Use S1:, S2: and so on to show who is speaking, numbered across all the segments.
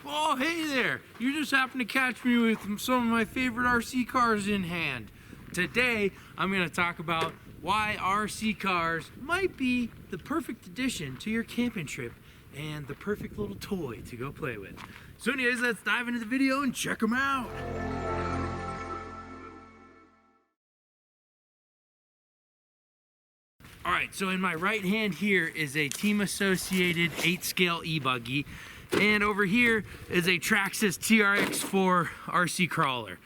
S1: Oh, hey there! You just happened to catch me with some of my favorite RC cars in hand. Today, I'm going to talk about why RC cars might be the perfect addition to your camping trip and the perfect little toy to go play with. So anyways, let's dive into the video and check them out. Alright, so in my right hand here is a Team Associated 8-scale e-buggy, and over here is a TRAXXAS TRX4 RC crawler.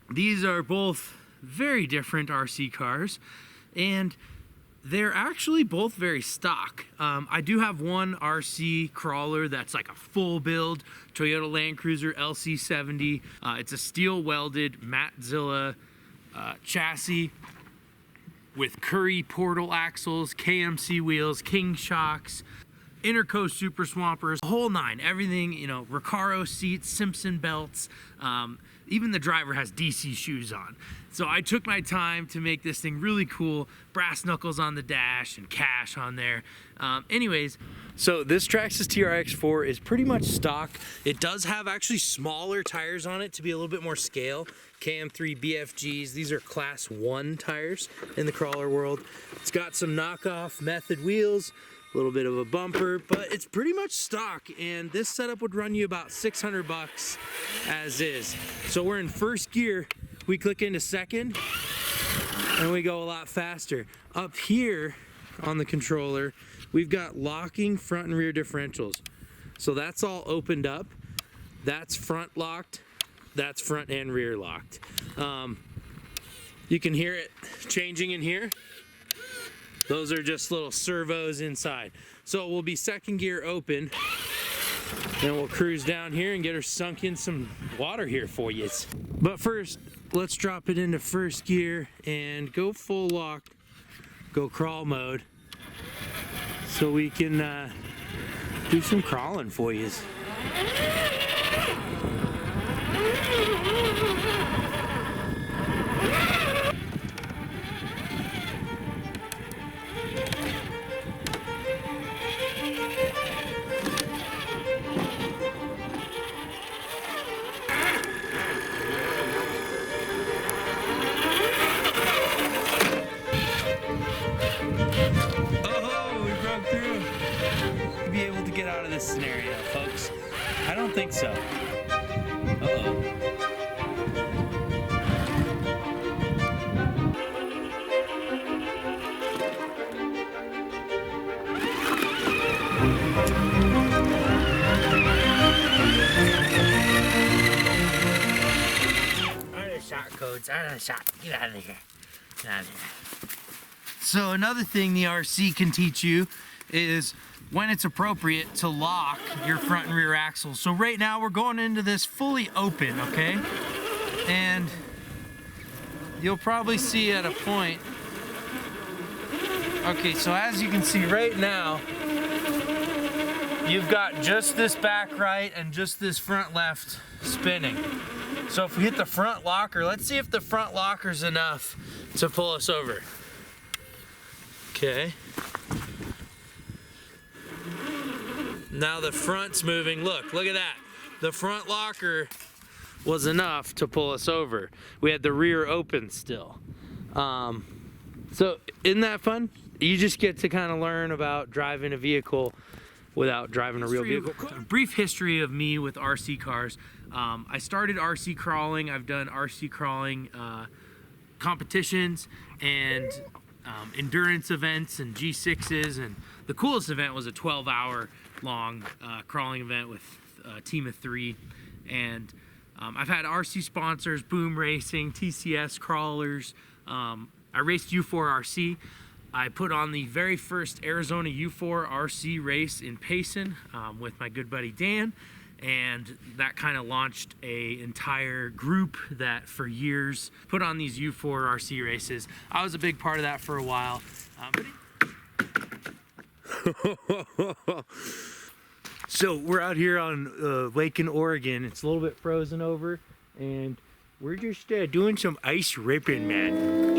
S1: These are both very different RC cars, and they're actually both very stock. I do have one RC crawler that's like a full build Toyota Land Cruiser LC70. It's a steel welded Matzilla chassis with Curry portal axles, KMC wheels, King shocks, Interco Super Swampers, the whole nine, everything, you know, Recaro seats, Simpson belts, even the driver has DC shoes on. So I took my time to make this thing really cool, brass knuckles on the dash and cash on there. Anyways, so this TRAXXAS TRX4 is pretty much stock. It does have actually smaller tires on it to be a little bit more scale. KM3 BFGs, these are class 1 tires in the crawler world. It's got some knockoff Method wheels, a little bit of a bumper, but it's pretty much stock, and this setup would run you about 600 bucks as is. So we're in first gear, we click into second, and we go a lot faster. Up here on the controller, we've got locking front and rear differentials. So that's all opened up. That's front locked. That's front and rear locked. You can hear it changing in here. Those are just little servos inside. So we'll be second gear open, and we'll cruise down here and get her sunk in some water here for you. But first, let's drop it into first gear and go full lock, go crawl mode, so we can do some crawling for you. Be able to get out of this scenario, folks? I don't think so. Uh-oh. I know the shot codes. I know the shot. Get out of here. Get out of here. So another thing the RC can teach you is when it's appropriate to lock your front and rear axles. So right now we're going into this fully open, okay? And you'll probably see at a point, okay, so as you can see right now, you've got just this back right and just this front left spinning. So if we hit the front locker, let's see if the front locker's enough to pull us over. Okay. Now the front's moving. Look at that. The front locker was enough to pull us over. We had the rear open still. So isn't that fun? You just get to kind of learn about driving a vehicle without driving a real vehicle. A brief history of me with RC cars. I started RC crawling. I've done RC crawling competitions and endurance events and G6s, and the coolest event was a 12-hour long crawling event with a team of 3, and I've had RC sponsors, Boom Racing, TCS crawlers. I raced U4 RC. I put on the very first Arizona U4 RC race in Payson with my good buddy Dan, and that kind of launched an entire group that for years put on these U4 RC races. I was a big part of that for a while. So we're out here on lake in Oregon. It's a little bit frozen over, and we're just doing some ice ripping, man.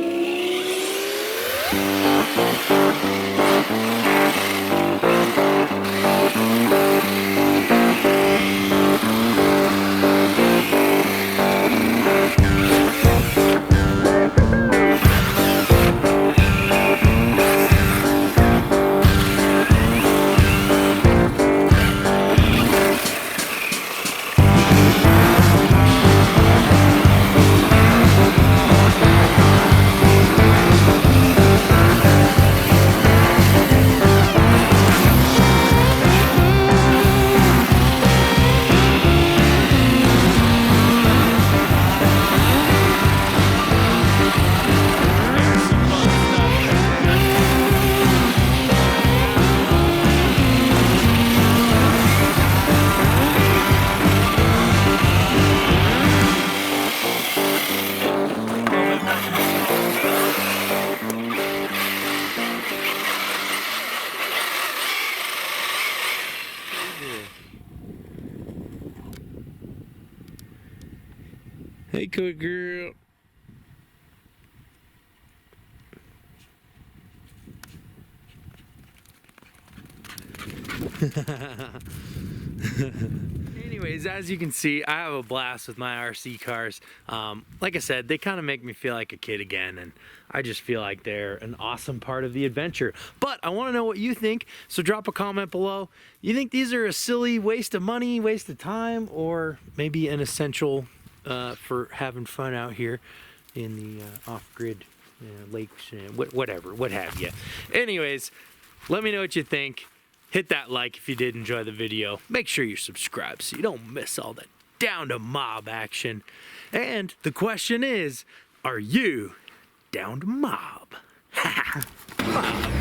S1: Hey, good girl. Anyways, as you can see, I have a blast with my RC cars. Like I said, they kind of make me feel like a kid again, and I just feel like they're an awesome part of the adventure. But I want to know what you think, so drop a comment below. You think these are a silly waste of money, waste of time, or maybe an essential for having fun out here in the off-grid lakes, whatever, what have you. Anyways, let me know what you think. Hit that like if you did enjoy the video. Make sure you're subscribed so you don't miss all the down to mob action. And the question is, are you down to mob? Mob.